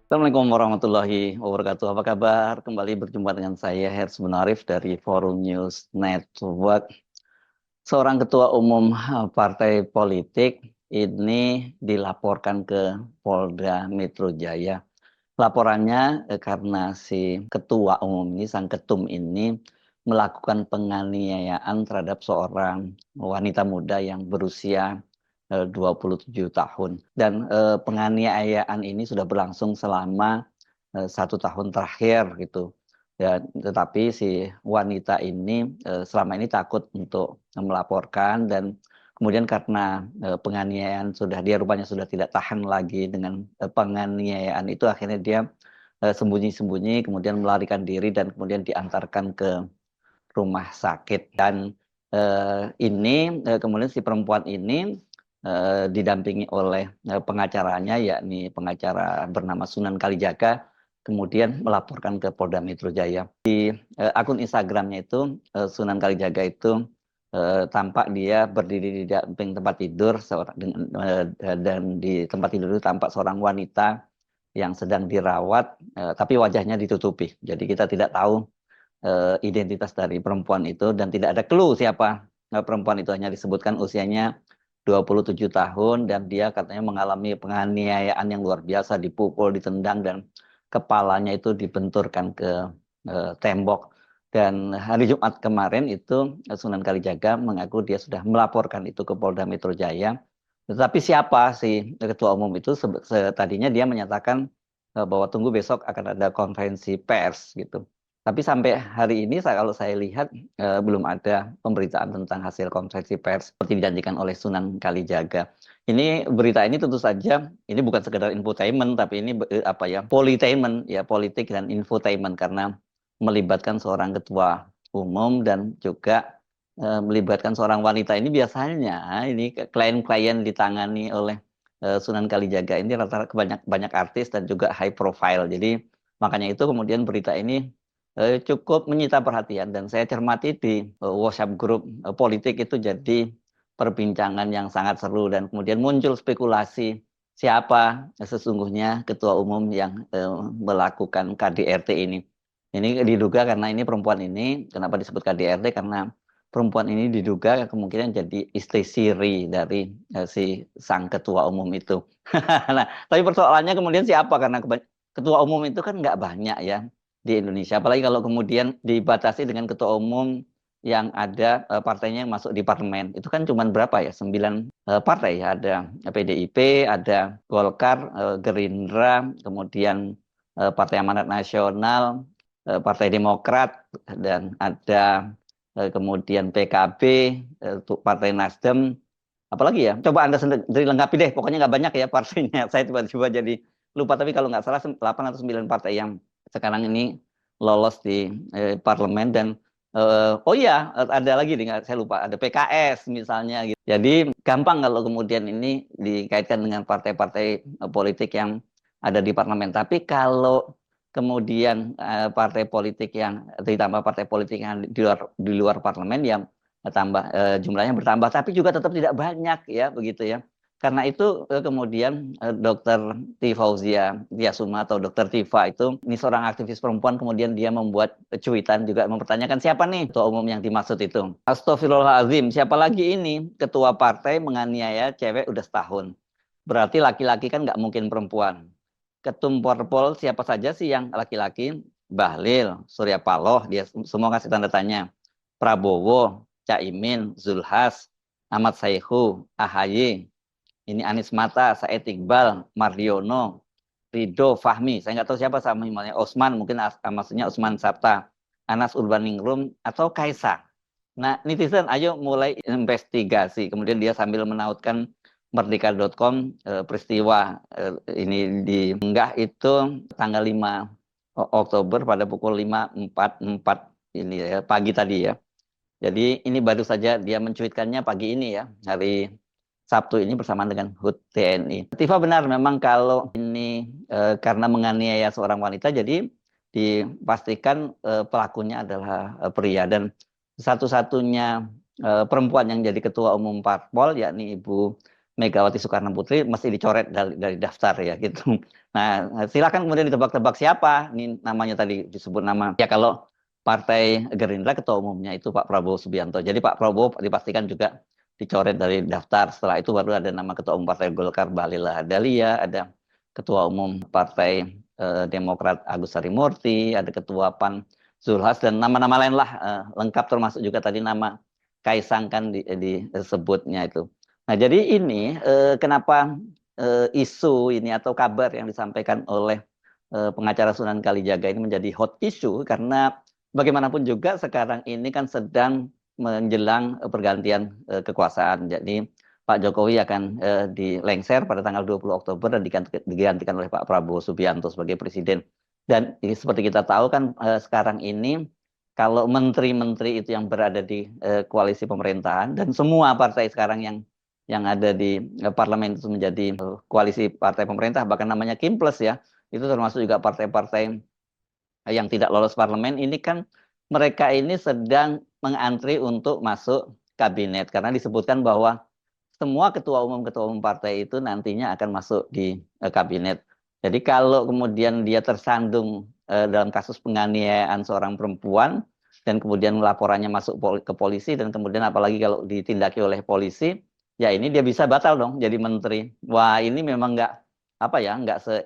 Assalamualaikum warahmatullahi wabarakatuh. Apa kabar? Kembali berjumpa dengan saya Hers Munarif dari Forum News Network. Seorang ketua umum partai politik ini dilaporkan ke Polda Metro Jaya. Laporannya karena si ketua umum ini, sang ketum ini melakukan penganiayaan terhadap seorang wanita muda yang berusia 27 tahun. Dan penganiayaan ini sudah berlangsung selama 1 tahun terakhir gitu. Ya, tetapi si wanita ini selama ini takut untuk melaporkan dan kemudian karena penganiayaan sudah dia rupanya sudah tidak tahan lagi dengan penganiayaan itu akhirnya dia sembunyi-sembunyi kemudian melarikan diri dan kemudian diantarkan ke rumah sakit dan ini kemudian si perempuan ini didampingi oleh pengacaranya yakni pengacara bernama Sunan Kalijaga kemudian melaporkan ke Polda Metro Jaya. Akun Instagramnya itu Sunan Kalijaga itu tampak dia berdiri di samping tempat tidur dan di tempat tidur itu tampak seorang wanita yang sedang dirawat tapi wajahnya ditutupi. Jadi kita tidak tahu identitas dari perempuan itu dan tidak ada clue siapa perempuan itu, hanya disebutkan usianya 27 tahun dan dia katanya mengalami penganiayaan yang luar biasa, dipukul, ditendang dan kepalanya itu dibenturkan ke tembok. Dan hari Jumat kemarin itu Sunan Kalijaga mengaku dia sudah melaporkan itu ke Polda Metro Jaya. Tetapi siapa si ketua umum itu? Tadinya dia menyatakan bahwa tunggu besok akan ada konferensi pers gitu. Tapi sampai hari ini kalau saya lihat belum ada pemberitaan tentang hasil konferensi pers seperti dijanjikan oleh Sunan Kalijaga. Ini berita ini tentu saja ini bukan sekedar infotainment tapi ini apa ya, politainment ya, politik dan infotainment karena melibatkan seorang ketua umum dan juga melibatkan seorang wanita. Ini biasanya ini klien-klien ditangani oleh Sunan Kalijaga ini rata-rata banyak artis dan juga high profile. Jadi makanya itu kemudian berita ini cukup menyita perhatian dan saya cermati di WhatsApp grup politik itu jadi perbincangan yang sangat seru dan kemudian muncul spekulasi siapa sesungguhnya ketua umum yang melakukan KDRT ini. Ini diduga karena ini perempuan ini, kenapa disebut KDRT? Karena perempuan ini diduga kemungkinan jadi istri siri dari si sang ketua umum itu. Nah, tapi persoalannya kemudian siapa? Karena ketua umum itu kan nggak banyak ya di Indonesia. Apalagi kalau kemudian dibatasi dengan ketua umum yang ada partainya yang masuk di parlemen. Itu kan cuma berapa ya? 9 partai ya. Ada PDIP, ada Golkar, Gerindra, kemudian Partai Amanat Nasional, Partai Demokrat, dan ada kemudian PKB, Partai Nasdem, apalagi ya? Coba Anda sendiri lengkapi deh. Pokoknya nggak banyak ya partainya. Saya tiba-tiba jadi lupa. Tapi kalau nggak salah 8 atau 9 partai yang sekarang ini lolos di parlemen dan oh iya ada lagi nih saya lupa ada PKS misalnya gitu. Jadi gampang kalau kemudian ini dikaitkan dengan partai-partai politik yang ada di parlemen. Tapi kalau kemudian partai politik yang ditambah partai politik yang di luar parlemen yang tambah jumlahnya bertambah tapi juga tetap tidak banyak ya begitu ya. Karena itu kemudian Dr. T. Fauzia Tiasuma atau Dr. Tifa itu ini seorang aktivis perempuan kemudian dia membuat cuitan juga mempertanyakan siapa nih ketua umum yang dimaksud itu. Astagfirullahaladzim, siapa lagi ini ketua partai menganiaya cewek udah setahun. Berarti laki-laki kan nggak mungkin perempuan. Ketum Parpol siapa saja sih yang laki-laki? Bahlil, Surya Paloh, dia semua kasih tanda tanya. Prabowo, Caimin, Zulhas, Ahmad Saihu, AHY, ini Anies Mata, Said Iqbal, Mardiono, Ridho, Fahmi. Saya nggak tahu siapa sama namanya. Osman, mungkin maksudnya Osman Sabta, Anas Urbaningrum, atau Kaisang. Nah, netizen ayo mulai investigasi. Kemudian dia sambil menautkan merdeka.com peristiwa ini diunggah itu tanggal 5 Oktober pada pukul 5.44 ini ya, pagi tadi ya. Jadi ini baru saja dia mencuitkannya pagi ini ya, hari Sabtu ini bersamaan dengan HUT TNI. Tifa benar memang kalau ini karena menganiaya seorang wanita, jadi dipastikan pelakunya adalah pria dan satu-satunya perempuan yang jadi ketua umum parpol yakni Ibu Megawati Soekarno Putri mesti dicoret dari daftar ya gitu. Nah, silakan kemudian ditebak-tebak siapa ini namanya tadi disebut nama. Ya kalau Partai Gerindra ketua umumnya itu Pak Prabowo Subianto. Jadi Pak Prabowo dipastikan juga dicoret dari daftar. Setelah itu baru ada nama ketua umum Partai Golkar Bahlil Lahadalia, ada ketua umum Partai Demokrat Agus Harimurti, ada ketua PAN Zulhas dan nama-nama lain lah lengkap termasuk juga tadi nama Kaisang kan disebutnya itu. Nah, jadi ini kenapa isu ini atau kabar yang disampaikan oleh pengacara Sunan Kalijaga ini menjadi hot issue karena bagaimanapun juga sekarang ini kan sedang menjelang pergantian kekuasaan. Jadi Pak Jokowi akan dilengser pada tanggal 20 Oktober dan digantikan oleh Pak Prabowo Subianto sebagai presiden. Dan seperti kita tahu kan sekarang ini kalau menteri-menteri itu yang berada di koalisi pemerintahan dan semua partai sekarang yang ada di parlemen itu menjadi koalisi partai pemerintah bahkan namanya Kim Plus ya, itu termasuk juga partai-partai yang tidak lolos parlemen ini kan mereka ini sedang mengantri untuk masuk kabinet karena disebutkan bahwa semua ketua umum partai itu nantinya akan masuk di kabinet. Jadi kalau kemudian dia tersandung dalam kasus penganiayaan seorang perempuan dan kemudian laporannya masuk ke polisi dan kemudian apalagi kalau ditindaki oleh polisi, ya ini dia bisa batal dong jadi menteri. Wah ini memang nggak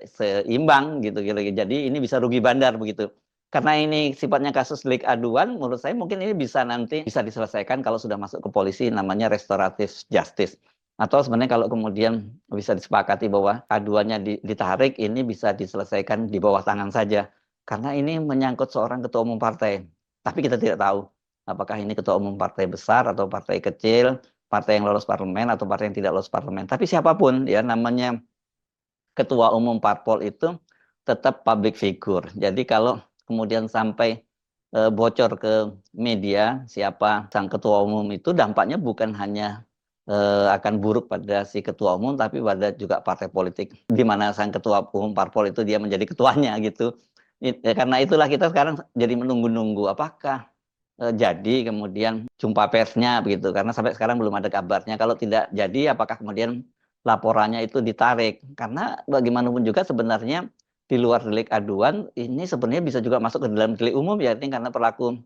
seimbang gitu, gitu. Jadi ini bisa rugi bandar begitu. Karena ini sifatnya kasus delik aduan, menurut saya mungkin ini nanti bisa diselesaikan kalau sudah masuk ke polisi namanya restoratif justice. Atau sebenarnya kalau kemudian bisa disepakati bahwa aduannya ditarik, ini bisa diselesaikan di bawah tangan saja. Karena ini menyangkut seorang ketua umum partai. Tapi kita tidak tahu apakah ini ketua umum partai besar atau partai kecil, partai yang lolos parlemen atau partai yang tidak lolos parlemen. Tapi siapapun ya namanya ketua umum parpol itu tetap public figure. Jadi kalau kemudian sampai bocor ke media siapa sang ketua umum itu dampaknya bukan hanya akan buruk pada si ketua umum tapi pada juga partai politik di mana sang ketua umum parpol itu dia menjadi ketuanya gitu. Karena itulah kita sekarang jadi menunggu-nunggu apakah jadi kemudian jumpa persnya begitu karena sampai sekarang belum ada kabarnya. Kalau tidak jadi apakah kemudian laporannya itu ditarik karena bagaimanapun juga sebenarnya di luar delik aduan ini sebenarnya bisa juga masuk ke dalam delik umum ya ini karena pelaku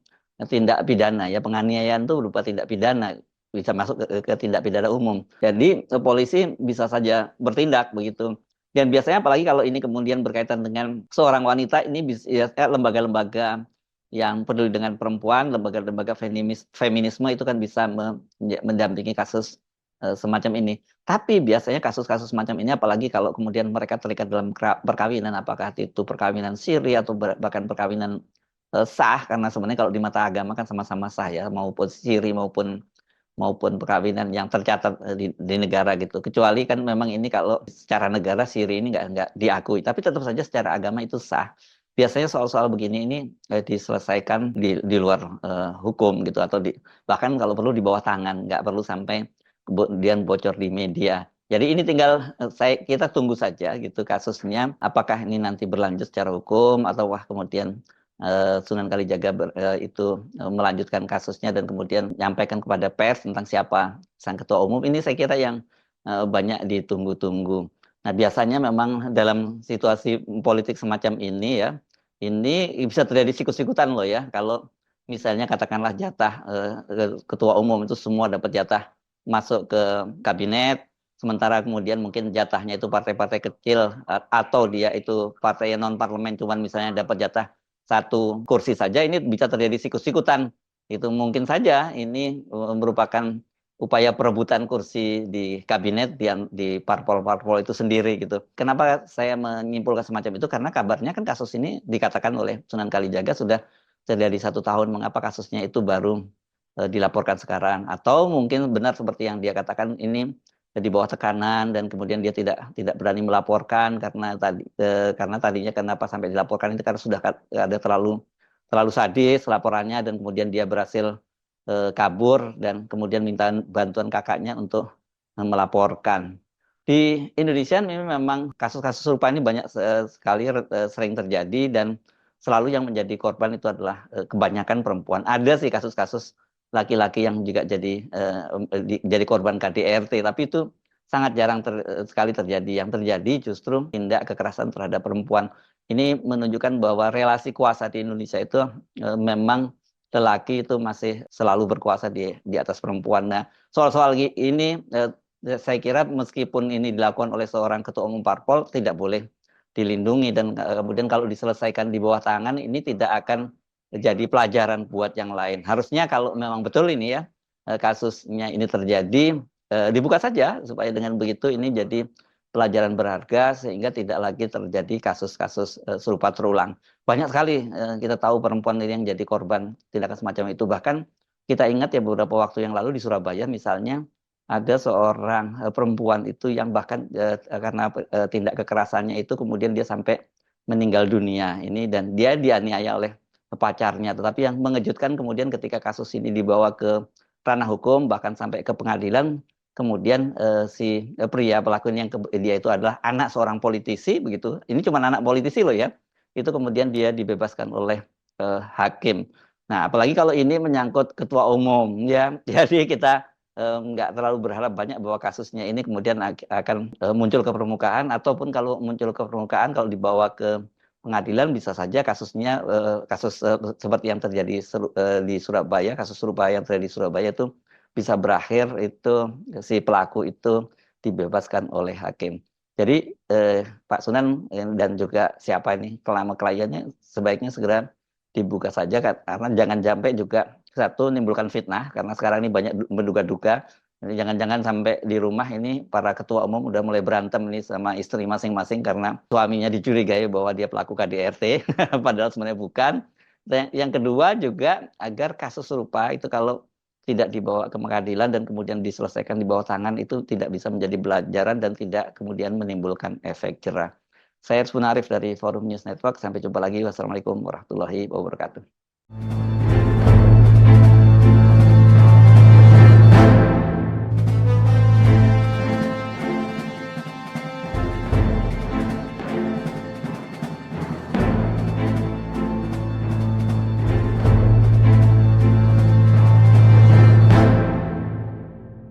tindak pidana ya penganiayaan itu berupa tindak pidana bisa masuk ke tindak pidana umum. Jadi polisi bisa saja bertindak begitu. Dan biasanya apalagi kalau ini kemudian berkaitan dengan seorang wanita ini bisa ya, lembaga-lembaga yang peduli dengan perempuan, lembaga-lembaga feminisme itu kan bisa mendampingi kasus semacam ini. Tapi biasanya kasus-kasus semacam ini apalagi kalau kemudian mereka terikat dalam perkawinan, apakah itu perkawinan siri atau bahkan perkawinan sah, karena sebenarnya kalau di mata agama kan sama-sama sah ya, maupun siri maupun perkawinan yang tercatat di negara gitu. Kecuali kan memang ini kalau secara negara siri ini nggak diakui, tapi tetap saja secara agama itu sah. Biasanya soal-soal begini ini diselesaikan di luar hukum gitu atau bahkan kalau perlu di bawah tangan, nggak perlu sampai kemudian bocor di media. Jadi ini tinggal kita tunggu saja gitu kasusnya apakah ini nanti berlanjut secara hukum atau kemudian Sunan Kalijaga itu melanjutkan kasusnya dan kemudian menyampaikan kepada pers tentang siapa sang ketua umum. Ini saya kira yang banyak ditunggu-tunggu. Nah, biasanya memang dalam situasi politik semacam ini ya, ini bisa terjadi sikut-sikutan loh ya. Kalau misalnya katakanlah jatah ketua umum itu semua dapat jatah masuk ke kabinet, sementara kemudian mungkin jatahnya itu partai-partai kecil atau dia itu partai yang non parlemen cuman misalnya dapat jatah satu kursi saja, ini bisa terjadi sikut-sikutan. Itu mungkin saja ini merupakan upaya perebutan kursi di kabinet di parpol-parpol itu sendiri gitu. Kenapa saya menyimpulkan semacam itu? Karena kabarnya kan kasus ini dikatakan oleh Sunan Kalijaga sudah terjadi 1 tahun. Mengapa kasusnya itu baru dilaporkan sekarang? Atau mungkin benar seperti yang dia katakan ini di bawah tekanan dan kemudian dia tidak berani melaporkan karena tadinya kenapa sampai dilaporkan itu karena sudah ada terlalu sadis laporannya dan kemudian dia berhasil kabur dan kemudian minta bantuan kakaknya untuk melaporkan. Di Indonesia ini memang kasus-kasus serupa ini banyak sekali sering terjadi dan selalu yang menjadi korban itu adalah kebanyakan perempuan. Ada sih kasus-kasus laki-laki yang juga jadi korban KDRT, tapi itu sangat jarang sekali terjadi. Yang terjadi justru tindak kekerasan terhadap perempuan. Ini menunjukkan bahwa relasi kuasa di Indonesia itu memang lelaki itu masih selalu berkuasa di atas perempuan. Nah, soal-soal ini saya kira meskipun ini dilakukan oleh seorang ketua umum parpol tidak boleh dilindungi dan kemudian kalau diselesaikan di bawah tangan ini tidak akan jadi pelajaran buat yang lain. Harusnya kalau memang betul ini ya kasusnya ini terjadi dibuka saja supaya dengan begitu ini jadi pelajaran berharga sehingga tidak lagi terjadi kasus-kasus serupa terulang. Banyak sekali kita tahu perempuan ini yang jadi korban tindakan semacam itu. Bahkan kita ingat ya beberapa waktu yang lalu di Surabaya misalnya ada seorang perempuan itu yang bahkan karena tindak kekerasannya itu kemudian dia sampai meninggal dunia ini dan dia dianiaya oleh pacarnya. Tetapi yang mengejutkan kemudian ketika kasus ini dibawa ke ranah hukum bahkan sampai ke pengadilan, kemudian si pria pelaku ini yang dia itu adalah anak seorang politisi begitu. Ini cuma anak politisi loh ya. Itu kemudian dia dibebaskan oleh hakim. Nah, apalagi kalau ini menyangkut ketua umum ya. Jadi kita nggak terlalu berharap banyak bahwa kasusnya ini kemudian akan muncul ke permukaan ataupun kalau muncul ke permukaan kalau dibawa ke pengadilan bisa saja kasusnya kasus seperti yang terjadi di Surabaya, kasus serupa yang terjadi di Surabaya itu bisa berakhir itu si pelaku itu dibebaskan oleh hakim. Jadi Pak Sunan dan juga siapa ini kliennya sebaiknya segera dibuka saja karena jangan sampai juga satu menimbulkan fitnah karena sekarang ini banyak menduga-duga. Jangan-jangan sampai di rumah ini para ketua umum udah mulai berantem nih sama istri masing-masing karena suaminya dicurigai bahwa dia pelaku KDRT, padahal sebenarnya bukan. Dan yang kedua juga agar kasus serupa itu kalau tidak dibawa ke pengadilan dan kemudian diselesaikan di bawah tangan itu tidak bisa menjadi pelajaran dan tidak kemudian menimbulkan efek jerah. Saya Munarif dari Forum News Network. Sampai jumpa lagi. Wassalamualaikum warahmatullahi wabarakatuh.